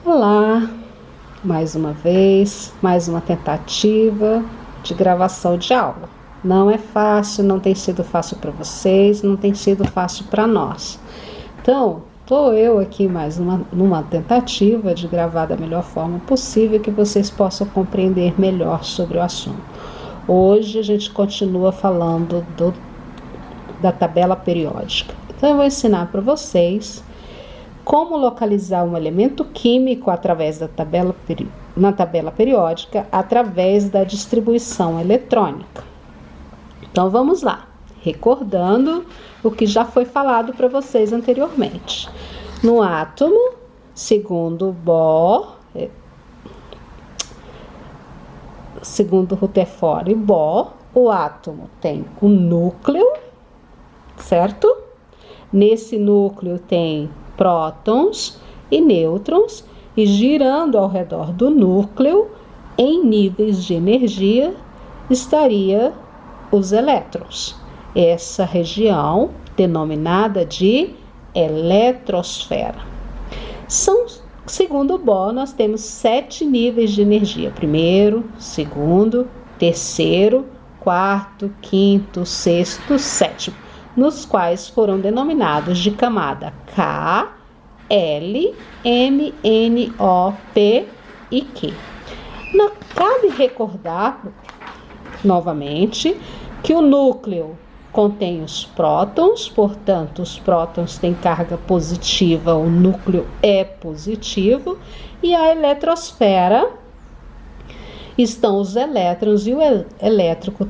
Olá, mais uma vez, mais uma tentativa de gravação de aula. Não é fácil, não tem sido fácil para vocês, não tem sido fácil para nós. Então, estou eu aqui mais numa tentativa de gravar da melhor forma possível que vocês possam compreender melhor sobre o assunto. Hoje a gente continua falando da tabela periódica. Então, eu vou ensinar para vocês como localizar um elemento químico através na tabela periódica através da distribuição eletrônica. Então vamos lá, recordando o que já foi falado para vocês anteriormente. No átomo, segundo Rutherford e Bohr, o átomo tem um núcleo, certo? Nesse núcleo tem prótons e nêutrons, e girando ao redor do núcleo, em níveis de energia, estaria os elétrons. Essa região denominada de eletrosfera. Segundo Bohr, nós temos 7 níveis de energia. Primeiro, segundo, terceiro, quarto, quinto, sexto, sétimo, nos quais foram denominados de camada K, L, M, N, O, P e Q. Cabe recordar, novamente, que o núcleo contém os prótons, portanto, os prótons têm carga positiva, o núcleo é positivo, e a eletrosfera estão os elétrons, e o elétrico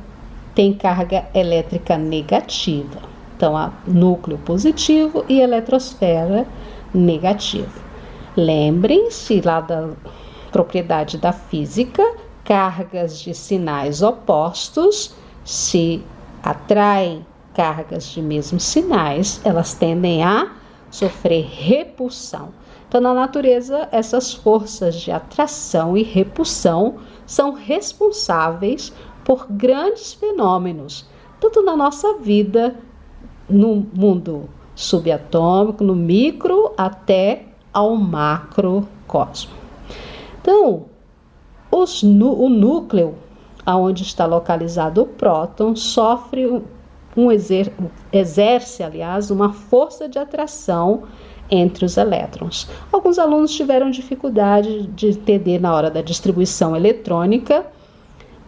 tem carga elétrica negativa. Então, há núcleo positivo e eletrosfera negativo. Lembrem-se lá da propriedade da física, cargas de sinais opostos, se atraem cargas de mesmos sinais, elas tendem a sofrer repulsão. Então, na natureza, essas forças de atração e repulsão são responsáveis por grandes fenômenos, tanto na nossa vida, no mundo subatômico, no micro até ao macrocosmo. Então, o núcleo, onde está localizado o próton, exerce, uma força de atração entre os elétrons. Alguns alunos tiveram dificuldade de entender na hora da distribuição eletrônica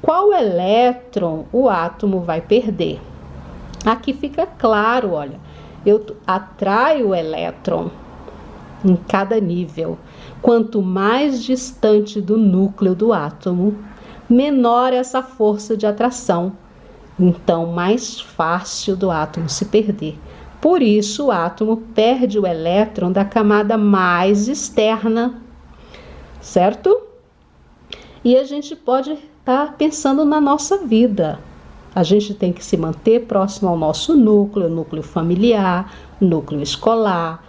qual elétron o átomo vai perder. Aqui fica claro, olha, eu atraio o elétron em cada nível. Quanto mais distante do núcleo do átomo, menor essa força de atração. Então, mais fácil do átomo se perder. Por isso, o átomo perde o elétron da camada mais externa, certo? E a gente pode estar pensando na nossa vida. A gente tem que se manter próximo ao nosso núcleo familiar, núcleo escolar,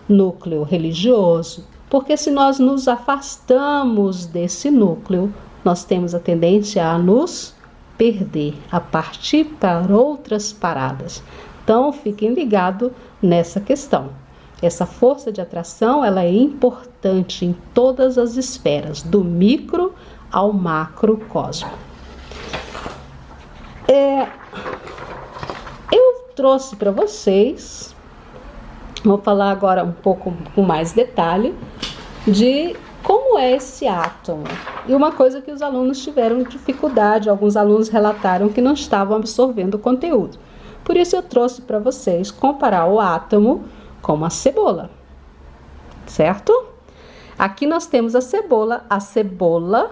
núcleo religioso, porque se nós nos afastamos desse núcleo, nós temos a tendência a nos perder, a partir para outras paradas. Então, fiquem ligados nessa questão. Essa força de atração, ela é importante em todas as esferas, do micro ao macrocosmo. Eu trouxe para vocês, vou falar agora um pouco com mais detalhe, de como é esse átomo. E uma coisa que os alunos tiveram dificuldade, alguns alunos relataram que não estavam absorvendo o conteúdo. Por isso eu trouxe para vocês comparar o átomo com uma cebola, certo? Aqui nós temos a cebola. A cebola,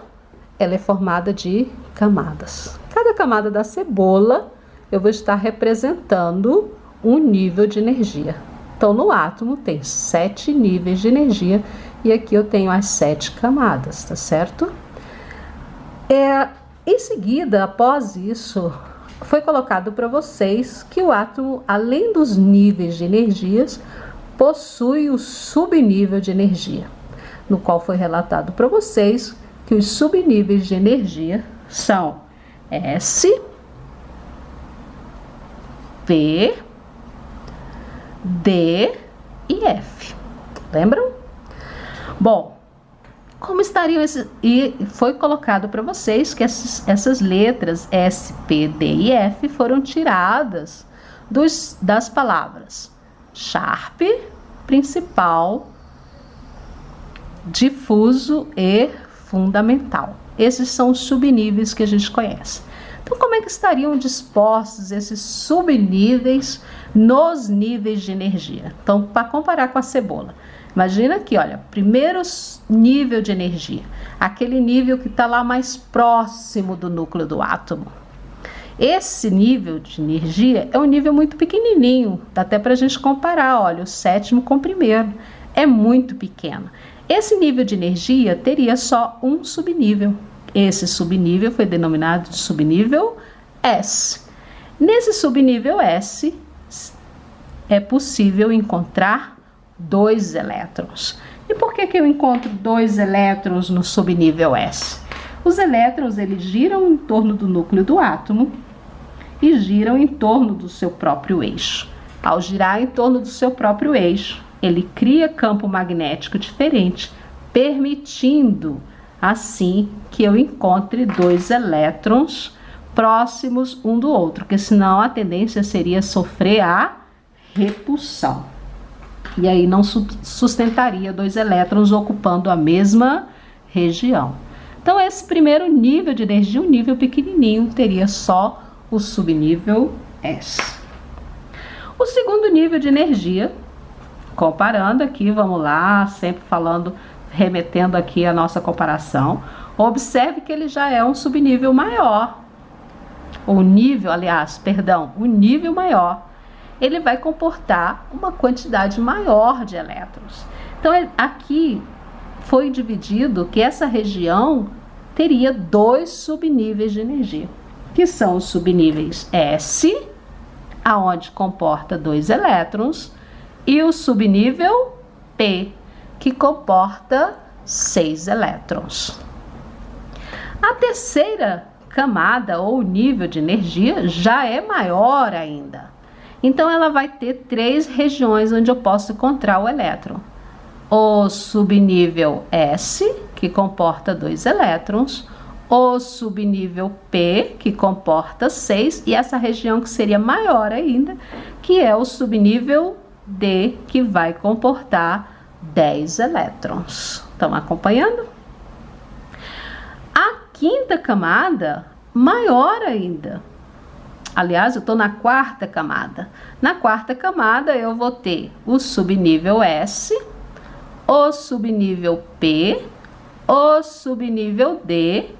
ela é formada de camadas. Cada camada da cebola eu vou estar representando um nível de energia. Então, no átomo tem 7 níveis de energia e aqui eu tenho as 7 camadas, tá certo? Em seguida, após isso, foi colocado para vocês que o átomo, além dos níveis de energias, possui o subnível de energia, no qual foi relatado para vocês que os subníveis de energia são S, P, D e F. Lembram? Bom, Como estariam esses? E foi colocado para vocês que essas letras S, P, D e F foram tiradas das palavras sharp, principal, difuso e fundamental. Esses são os subníveis que a gente conhece. Então, como é que estariam dispostos esses subníveis nos níveis de energia? Então, para comparar com a cebola, imagina aqui, olha, primeiro nível de energia, aquele nível que está lá mais próximo do núcleo do átomo. Esse nível de energia é um nível muito pequenininho, dá até para a gente comparar, olha, o sétimo com o primeiro, é muito pequeno. Esse nível de energia teria só um subnível. Esse subnível foi denominado de subnível S. Nesse subnível S, é possível encontrar 2 elétrons. E por que eu encontro 2 elétrons no subnível S? Os elétrons, eles giram em torno do núcleo do átomo e giram em torno do seu próprio eixo. Ao girar em torno do seu próprio eixo, ele cria campo magnético diferente, permitindo assim que eu encontre 2 elétrons próximos um do outro, porque senão a tendência seria sofrer a repulsão. E aí não sustentaria 2 elétrons ocupando a mesma região. Então esse primeiro nível de energia, um nível pequenininho, teria só o subnível S. O segundo nível de energia, comparando aqui, vamos lá, sempre falando, remetendo aqui a nossa comparação, observe que ele já é um subnível maior, o nível maior, ele vai comportar uma quantidade maior de elétrons. Então, aqui foi dividido que essa região teria 2 subníveis de energia, que são os subníveis S, aonde comporta 2 elétrons, e o subnível P, que comporta 6 elétrons. A terceira camada ou nível de energia já é maior ainda. Então, ela vai ter 3 regiões onde eu posso encontrar o elétron. O subnível S, que comporta 2 elétrons, o subnível P, que comporta 6, e essa região que seria maior ainda, que é o subnível D, que vai comportar 10 elétrons. Estão acompanhando? A quinta camada, maior ainda. Aliás, eu estou na 4ª camada. Na 4ª camada, eu vou ter o subnível S, o subnível P, o subnível D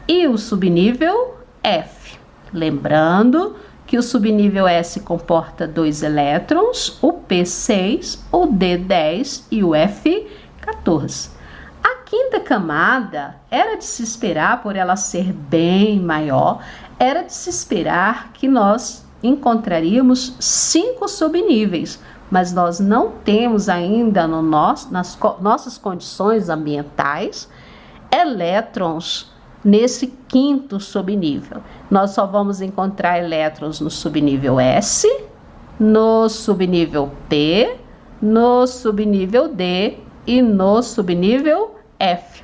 e o subnível F. Lembrando que o subnível S comporta 2 elétrons, o P 6, o D 10 e o F 14. A quinta camada, era de se esperar, por ela ser bem maior, era de se esperar que nós encontraríamos 5 subníveis, mas nós não temos ainda nas nossas condições ambientais elétrons nesse 5º subnível. Nós só vamos encontrar elétrons no subnível S, no subnível P, no subnível D e no subnível F.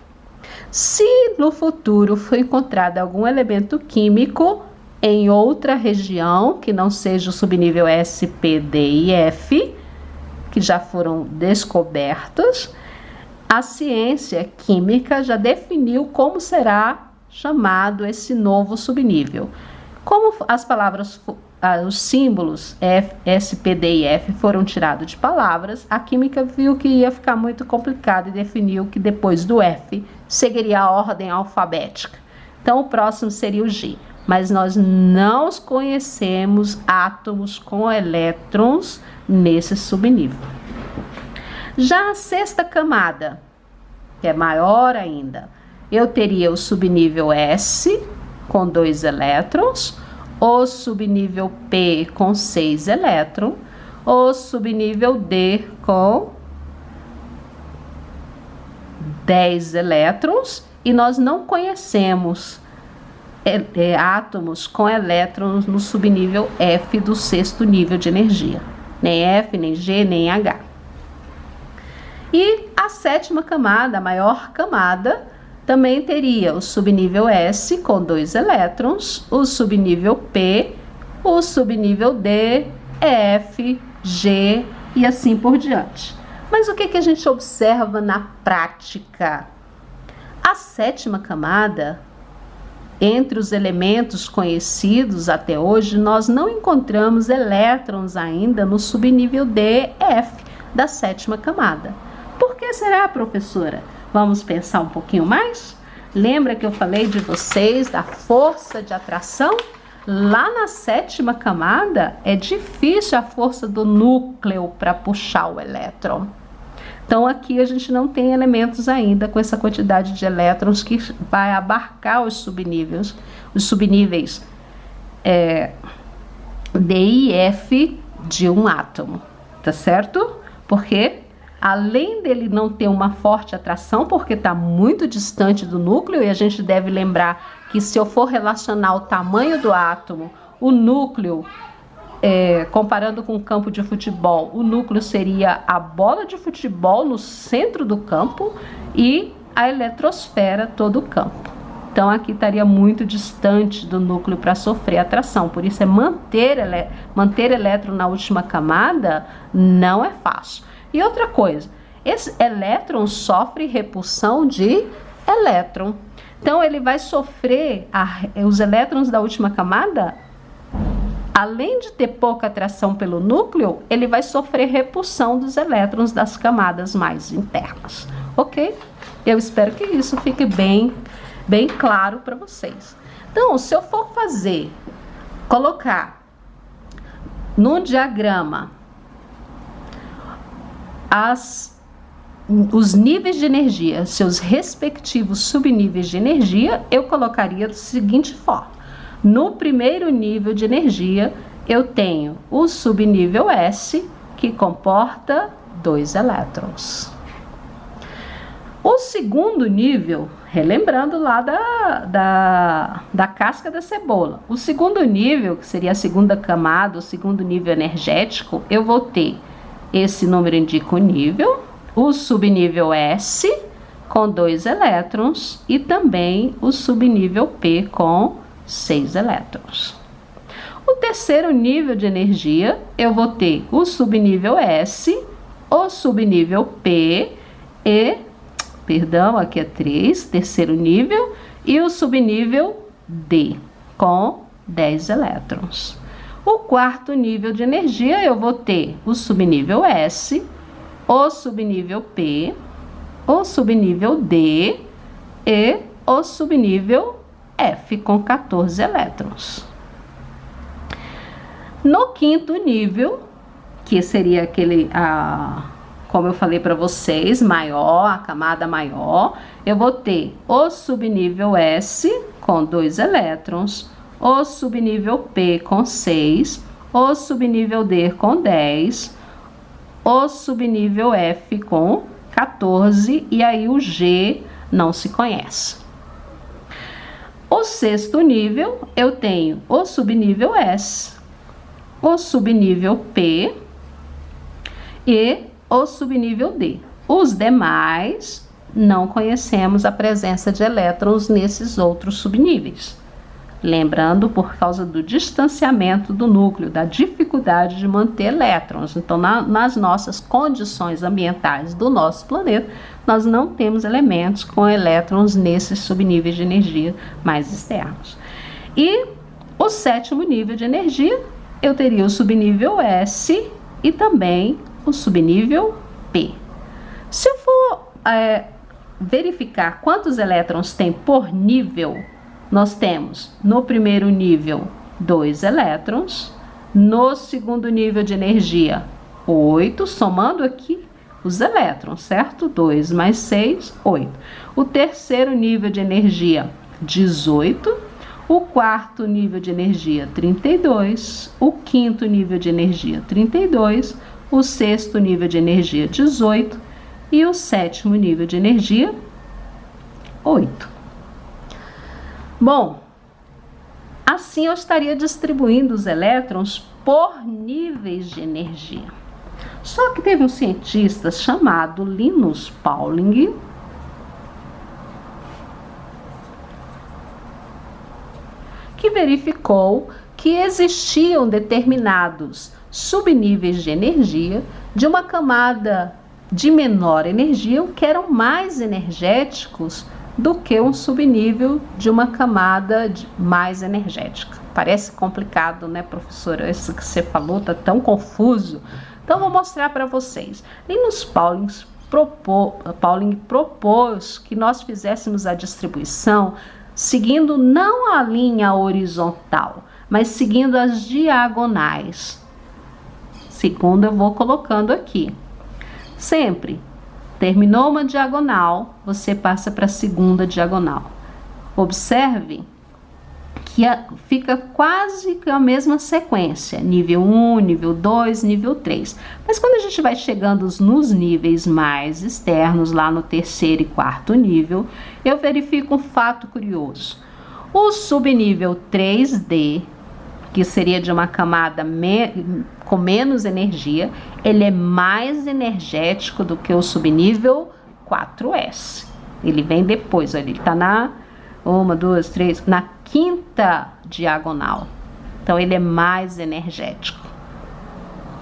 Se no futuro for encontrado algum elemento químico em outra região que não seja o subnível S, P, D e F, que já foram descobertos, a ciência química já definiu como será chamado esse novo subnível. Como as palavras, os símbolos F, S, P, D e F foram tirados de palavras, a química viu que ia ficar muito complicado e definiu que depois do F seguiria a ordem alfabética. Então o próximo seria o G. Mas nós não conhecemos átomos com elétrons nesse subnível. Já a 6ª camada, que é maior ainda, eu teria o subnível S com 2 elétrons, o subnível P com 6 elétrons, o subnível D com 10 elétrons, e nós não conhecemos átomos com elétrons no subnível F do 6º nível de energia, nem F, nem G, nem H. E a sétima camada, a maior camada, também teria o subnível S com 2 elétrons, o subnível P, o subnível D, F, G e assim por diante. Mas o que a gente observa na prática? A sétima camada, entre os elementos conhecidos até hoje, nós não encontramos elétrons ainda no subnível D, F da sétima camada. Por que será, professora? Vamos pensar um pouquinho mais? Lembra que eu falei de vocês da força de atração? Lá na sétima camada é difícil a força do núcleo para puxar o elétron. Então aqui a gente não tem elementos ainda com essa quantidade de elétrons que vai abarcar os subníveis D e F de um átomo, tá certo? Porque além dele não ter uma forte atração, porque está muito distante do núcleo, e a gente deve lembrar que se eu for relacionar o tamanho do átomo, o núcleo, comparando com o campo de futebol, o núcleo seria a bola de futebol no centro do campo e a eletrosfera todo o campo. Então aqui estaria muito distante do núcleo para sofrer atração, por isso manter elétron na última camada não é fácil. E outra coisa, esse elétron sofre repulsão de elétron. Então ele vai sofrer, os elétrons da última camada, além de ter pouca atração pelo núcleo, ele vai sofrer repulsão dos elétrons das camadas mais internas, ok? Eu espero que isso fique bem claro para vocês. Então, se eu for colocar no diagrama os níveis de energia, seus respectivos subníveis de energia, eu colocaria da seguinte forma. No primeiro nível de energia, eu tenho o subnível S, que comporta 2 elétrons. O segundo nível, relembrando lá da casca da cebola, o segundo nível, que seria a segunda camada, o segundo nível energético, eu vou ter, esse número indica o nível, o subnível S com 2 elétrons e também o subnível P com 6 elétrons. O terceiro nível de energia, eu vou ter o subnível S, o subnível P aqui é 3, terceiro nível, e o subnível D com 10 elétrons. O quarto nível de energia, eu vou ter o subnível S, o subnível P, o subnível D e o subnível F com 14 elétrons. No quinto nível, que seria como eu falei para vocês, maior, a camada maior, eu vou ter o subnível S com 2 elétrons, o subnível P com 6, o subnível D com 10, o subnível F com 14 e aí o G não se conhece. O sexto nível, eu tenho o subnível S, o subnível P e o subnível D. Os demais, não conhecemos a presença de elétrons nesses outros subníveis. Lembrando, por causa do distanciamento do núcleo, da dificuldade de manter elétrons. Então, nas nossas condições ambientais do nosso planeta, nós não temos elementos com elétrons nesses subníveis de energia mais externos. E o sétimo nível de energia, eu teria o subnível S e também o subnível P. Se eu for verificar quantos elétrons tem por nível, nós temos no primeiro nível 2 elétrons, no segundo nível de energia 8, somando aqui os elétrons, certo? 2 mais 6, 8. O terceiro nível de energia 18, o quarto nível de energia 32, o quinto nível de energia 32, o sexto nível de energia 18 e o sétimo nível de energia 8. Bom, assim eu estaria distribuindo os elétrons por níveis de energia. Só que teve um cientista chamado Linus Pauling, que verificou que existiam determinados subníveis de energia de uma camada de menor energia que eram mais energéticos do que um subnível de uma camada mais energética. Parece complicado, né, professora? Isso que você falou tá tão confuso. Então, vou mostrar para vocês. Linus Pauling propôs que nós fizéssemos a distribuição seguindo não a linha horizontal, mas seguindo as diagonais. Segundo, eu vou colocando aqui. Sempre terminou uma diagonal, você passa para a segunda diagonal. Observe que fica quase que a mesma sequência, nível 1, nível 2, nível 3. Mas quando a gente vai chegando nos níveis mais externos, lá no terceiro e quarto nível, eu verifico um fato curioso. O subnível 3D, que seria de uma camada com menos energia, ele é mais energético do que o subnível 4S. Ele vem depois, olha, ele está na 1, 2, 3, na quinta diagonal. Então, ele é mais energético,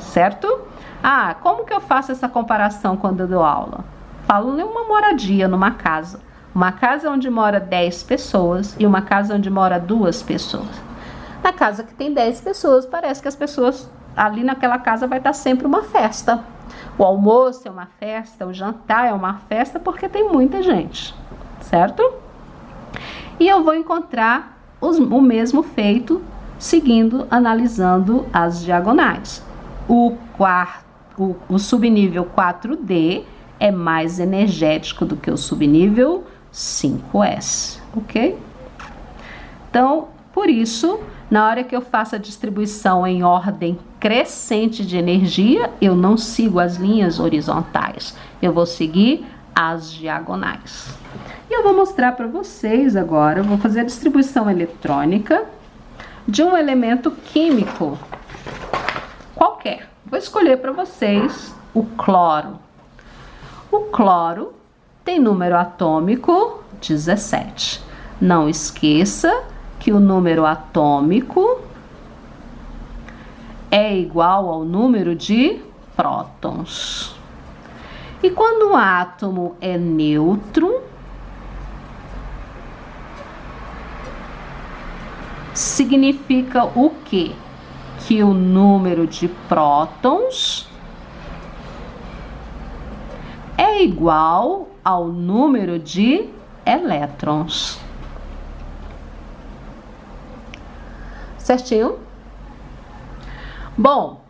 certo? Ah, como que eu faço essa comparação quando eu dou aula? Falo em uma moradia, numa casa. Uma casa onde mora 10 pessoas e uma casa onde mora 2 pessoas. Na casa que tem 10 pessoas, parece que as pessoas ali naquela casa vai estar sempre uma festa. O almoço é uma festa, o jantar é uma festa, porque tem muita gente, certo? E eu vou encontrar o mesmo feito seguindo, analisando as diagonais. O subnível 4D é mais energético do que o subnível 5S, ok? Então, por isso, na hora que eu faço a distribuição em ordem crescente de energia, eu não sigo as linhas horizontais, eu vou seguir as diagonais. E eu vou mostrar para vocês agora, eu vou fazer a distribuição eletrônica de um elemento químico qualquer. Vou escolher para vocês o cloro. O cloro tem número atômico 17. Não esqueça que o número atômico é igual ao número de prótons. E quando um átomo é neutro, significa o quê? Que o número de prótons é igual ao número de elétrons. Certinho? Bom,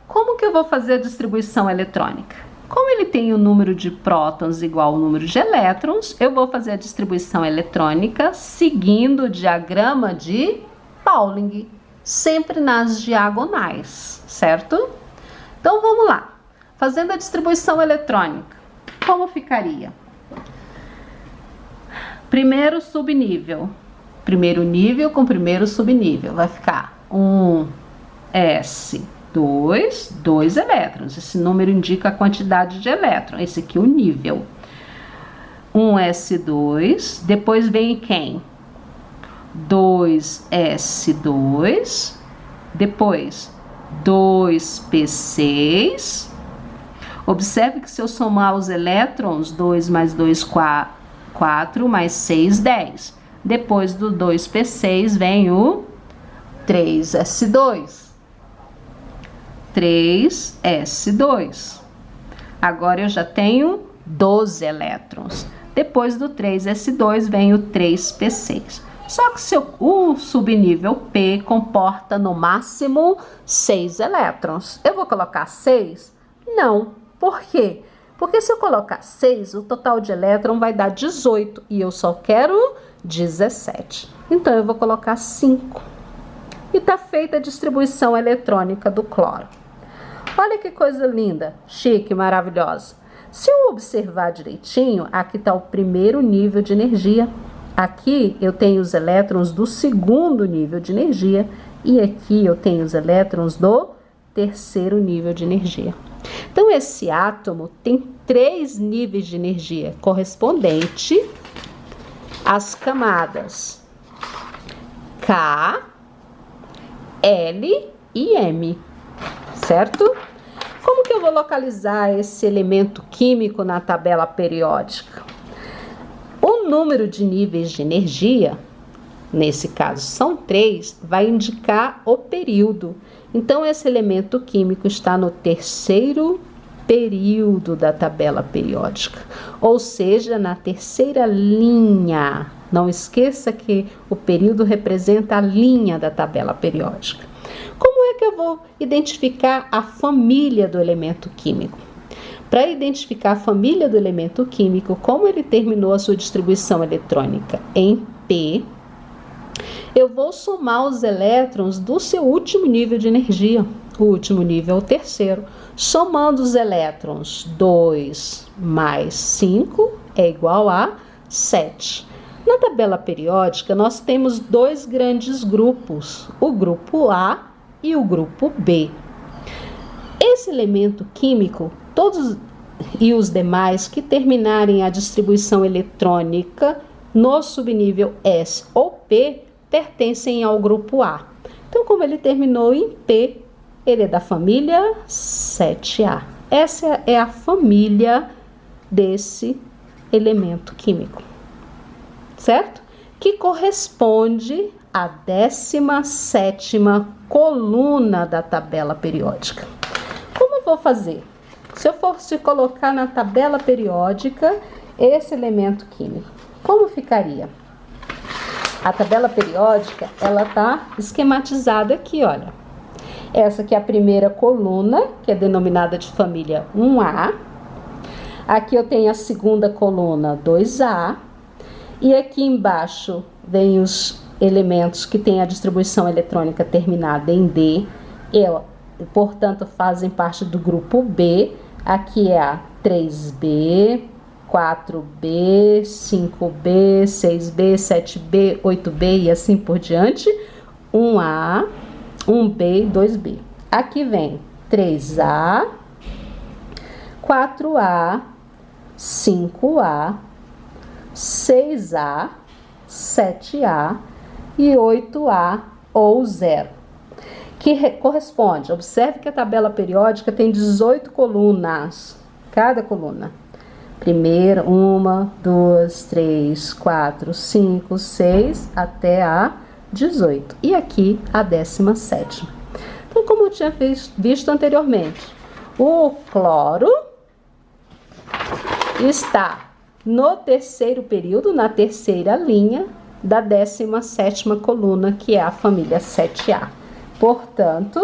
como que eu vou fazer a distribuição eletrônica? Como ele tem o número de prótons igual ao número de elétrons, eu vou fazer a distribuição eletrônica seguindo o diagrama de Pauling, sempre nas diagonais, certo? Então, vamos lá. Fazendo a distribuição eletrônica, como ficaria? Primeiro subnível. Primeiro nível com primeiro subnível. Vai ficar 1s2, 2 elétrons. Esse número indica a quantidade de elétrons. Esse aqui é o nível. 1s2. Depois vem quem? 2s2. Depois 2p6. Observe que se eu somar os elétrons, 2 mais 2, 4, mais 6, 10. Depois do 2p6 vem o 3s2. 3s2. Agora eu já tenho 12 elétrons. Depois do 3s2 vem o 3p6. Só que o subnível P comporta no máximo 6 elétrons. Eu vou colocar 6? Não. Por quê? Porque se eu colocar 6, o total de elétron vai dar 18 e eu só quero 17. Então, eu vou colocar 5. E tá feita a distribuição eletrônica do cloro. Olha que coisa linda, chique, maravilhosa. Se eu observar direitinho, aqui está o primeiro nível de energia. Aqui eu tenho os elétrons do segundo nível de energia. E aqui eu tenho os elétrons do terceiro nível de energia. Então, esse átomo tem 3 níveis de energia, correspondente às camadas K, L e M, certo? Como que eu vou localizar esse elemento químico na tabela periódica? O número de níveis de energia, nesse caso são 3, vai indicar o período. Então, esse elemento químico está no 3º período da tabela periódica, ou seja, na 3ª linha. Não esqueça que o período representa a linha da tabela periódica. Como é que eu vou identificar a família do elemento químico? Para identificar a família do elemento químico, como ele terminou a sua distribuição eletrônica em P, eu vou somar os elétrons do seu último nível de energia. O último nível é o 3º. Somando os elétrons, 2 mais 5 é igual a 7. Na tabela periódica, nós temos 2 grandes grupos, o grupo A e o grupo B. Esse elemento químico, todos e os demais que terminarem a distribuição eletrônica no subnível S ou P, pertencem ao grupo A. Então, como ele terminou em P, ele é da família 7A. Essa é a família desse elemento químico, certo? Que corresponde à 17ª coluna da tabela periódica. Como eu vou fazer? Se eu fosse colocar na tabela periódica esse elemento químico, como ficaria? A tabela periódica, ela tá esquematizada aqui, olha. Essa aqui é a primeira coluna, que é denominada de família 1A. Aqui eu tenho a segunda coluna, 2A. E aqui embaixo vem os elementos que têm a distribuição eletrônica terminada em D. E, portanto, fazem parte do grupo B. Aqui é a 3B, 4B, 5B, 6B, 7B, 8B e assim por diante. 1A, 1B e 2B. Aqui vem 3A, 4A, 5A, 6A, 7A e 8A ou 0. Que corresponde, observe que a tabela periódica tem 18 colunas, cada coluna. Primeira, 1, 2, 3, 4, 5, 6, até a 18. E aqui a 17ª. Então, como eu tinha visto anteriormente, o cloro está no 3º período, na 3ª linha da 17ª coluna, que é a família 7A. Portanto,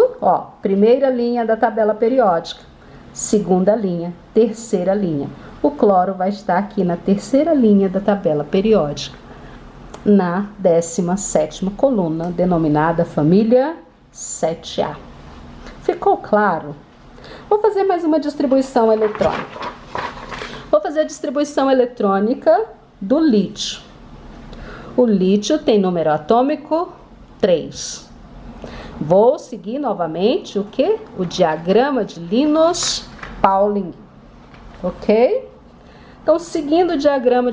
primeira linha da tabela periódica, segunda linha, 3ª linha. O cloro vai estar aqui na 3ª linha da tabela periódica, na 17ª coluna, denominada família 7A. Ficou claro? Vou fazer mais uma distribuição eletrônica. Vou fazer a distribuição eletrônica do lítio. O lítio tem número atômico 3. Vou seguir novamente o quê? O diagrama de Linus Pauling. Ok? Então, seguindo o diagrama